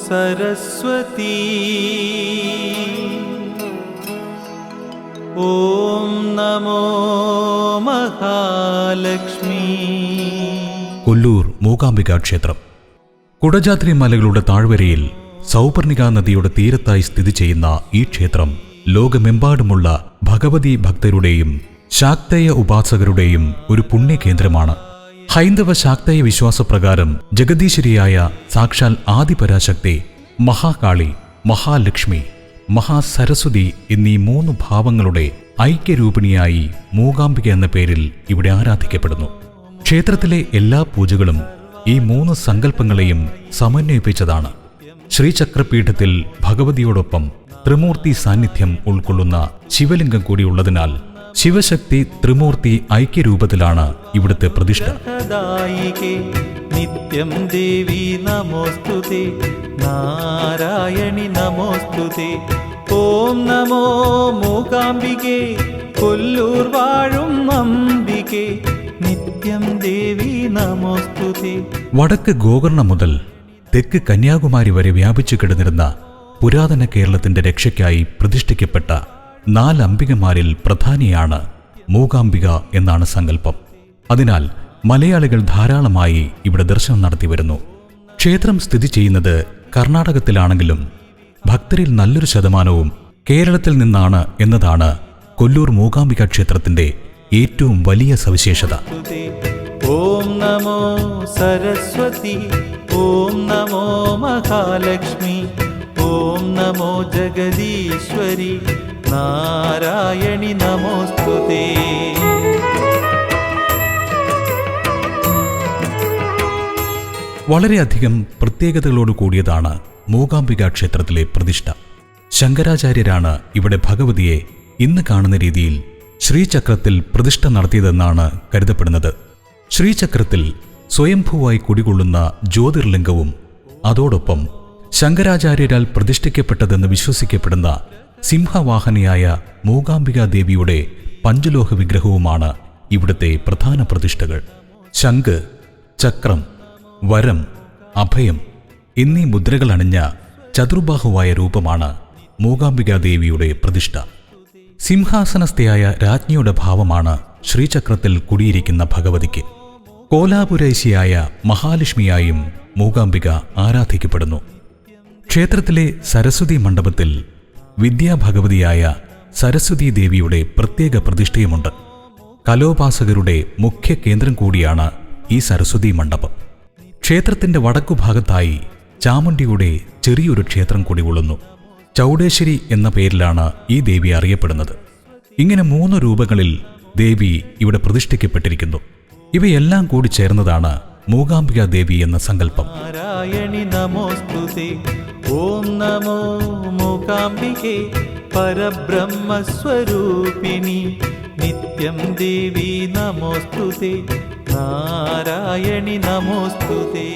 सरस्वती ॐ नमो महालक्ष्मी. കൊല്ലൂർ മൂകാംബിക ക്ഷേത്രം കുടജാദ്രി മലകളുടെ താഴ്വരയിൽ സൗപർണിക നദിയുടെ തീരത്തായി സ്ഥിതി ചെയ്യുന്ന ഈ ക്ഷേത്രം ലോകമെമ്പാടുമുള്ള ഭഗവതി ഭക്തരുടെയും ശാക്തേയ ഉപാസകരുടെയും ഒരു പുണ്യകേന്ദ്രമാണ്. ഹൈന്ദവ ശാക്തേയ വിശ്വാസപ്രകാരം ജഗദീശ്വരിയായ സാക്ഷാൽ ആദിപരാശക്തി, മഹാകാളി, മഹാലക്ഷ്മി, മഹാസരസ്വതി എന്നീ 3 ഭാവങ്ങളുടെ ഐക്യരൂപിണിയായി മൂകാംബിക എന്ന പേരിൽ ഇവിടെ ആരാധിക്കപ്പെടുന്നു. ക്ഷേത്രത്തിലെ എല്ലാ പൂജകളും ഈ 3 സങ്കല്പങ്ങളെയും സമന്വയിപ്പിച്ചതാണ്. ശ്രീചക്രപീഠത്തിൽ ഭഗവതിയോടൊപ്പം ത്രിമൂർത്തി സാന്നിധ്യം ഉൾക്കൊള്ളുന്ന ശിവലിംഗം കൂടിയുള്ളതിനാൽ ശിവശക്തി ത്രിമൂർത്തി ഐക്യരൂപത്തിലാണ് ഇവിടുത്തെ പ്രതിഷ്ഠ. നിത്യം ദേവി നമോസ്തുതേ, നാരായണി നമോസ്തുതേ. ഓം നമോ മൂകാംബികേ, കൊല്ലൂർ വാഴും അംബികേ, നിത്യം ദേവി നമോസ്തുതേ. വടക്ക് ഗോകർണം മുതൽ തെക്ക് കന്യാകുമാരി വരെ വ്യാപിച്ചു കിടന്നിരുന്ന പുരാതന കേരളത്തിന്റെ രക്ഷയ്ക്കായി പ്രതിഷ്ഠിക്കപ്പെട്ട 4 അംബികമാരിൽ പ്രധാനിയാണ് മൂകാംബിക എന്നാണ് സങ്കല്പം. അതിനാൽ മലയാളികൾ ധാരാളമായി ഇവിടെ ദർശനം നടത്തി വരുന്നു. ക്ഷേത്രം സ്ഥിതി ചെയ്യുന്നത് കർണാടകത്തിലാണെങ്കിലും ഭക്തരിൽ നല്ലൊരു ശതമാനവും കേരളത്തിൽ നിന്നാണ് എന്നതാണ് കൊല്ലൂർ മൂകാംബിക ക്ഷേത്രത്തിന്റെ ഏറ്റവും വലിയ സവിശേഷത. ഓം നമോ സരസ്വതി, ഓം നമോ മഹാലക്ഷ്മി, ഓം നമോ ജഗദീശ്വരി, നാരായണി നമോസ്തുതേ. വളരെയധികം പ്രത്യേകതകളോട് കൂടിയതാണ് മൂകാംബിക ക്ഷേത്രത്തിലെ പ്രതിഷ്ഠ. ശങ്കരാചാര്യരാണ് ഇവിടെ ഭഗവതിയെ ഇന്ന് കാണുന്ന രീതിയിൽ ശ്രീചക്രത്തിൽ പ്രതിഷ്ഠ നടത്തിയതെന്നാണ് കരുതപ്പെടുന്നത്. ശ്രീചക്രത്തിൽ സ്വയംഭൂവായി കുടികൊള്ളുന്ന ജ്യോതിർലിംഗവും അതോടൊപ്പം ശങ്കരാചാര്യരാൽ പ്രതിഷ്ഠിക്കപ്പെട്ടതെന്ന് വിശ്വസിക്കപ്പെടുന്ന സിംഹവാഹനിയായ മൂകാംബിക ദേവിയുടെ പഞ്ചലോഹ വിഗ്രഹവുമാണ് ഇവിടുത്തെ പ്രധാന പ്രതിഷ്ഠകൾ. ശംഖ്, ചക്രം, വരം, അഭയം എന്നീ മുദ്രകൾ അണിഞ്ഞ ചതുർബാഹുവായ രൂപമാണ് മൂകാംബിക ദേവിയുടെ പ്രതിഷ്ഠ. സിംഹാസനസ്ഥയായ രാജ്ഞിയുടെ ഭാവമാണ് ശ്രീചക്രത്തിൽ കുടിയിരിക്കുന്ന ഭഗവതിക്ക്. കോലാപുരൈശിയായ മഹാലക്ഷ്മിയായും മൂകാംബിക ആരാധിക്കപ്പെടുന്നു. ക്ഷേത്രത്തിലെ സരസ്വതി മണ്ഡപത്തിൽ വിദ്യാഭഗവതിയായ സരസ്വതി ദേവിയുടെ പ്രത്യേക പ്രതിഷ്ഠയുമുണ്ട്. കലോപാസകരുടെ മുഖ്യ കേന്ദ്രം കൂടിയാണ് ഈ സരസ്വതി മണ്ഡപം. ക്ഷേത്രത്തിന്റെ വടക്കുഭാഗത്തായി ചാമുണ്ഡിയുടെ ചെറിയൊരു ക്ഷേത്രം കൂടി ഉള്ളുന്നു. ചൗഡേശ്വരി എന്ന പേരിലാണ് ഈ ദേവി അറിയപ്പെടുന്നത്. ഇങ്ങനെ 3 രൂപങ്ങളിൽ ദേവി ഇവിടെ പ്രതിഷ്ഠിക്കപ്പെട്ടിരിക്കുന്നു. ഇവയെല്ലാം കൂടി ചേർന്നതാണ് മൂകാംബിക ദേവി എന്ന സങ്കല്പം. നാരായണി നമോസ്തുതേ, ഓം നമോ മൂകാംബികേ, പരബ്രഹ്മസ്വരൂപിണി, നിത്യം ദേവി നമോസ്തുതേ, നാരായണി നമോസ്തുതേ.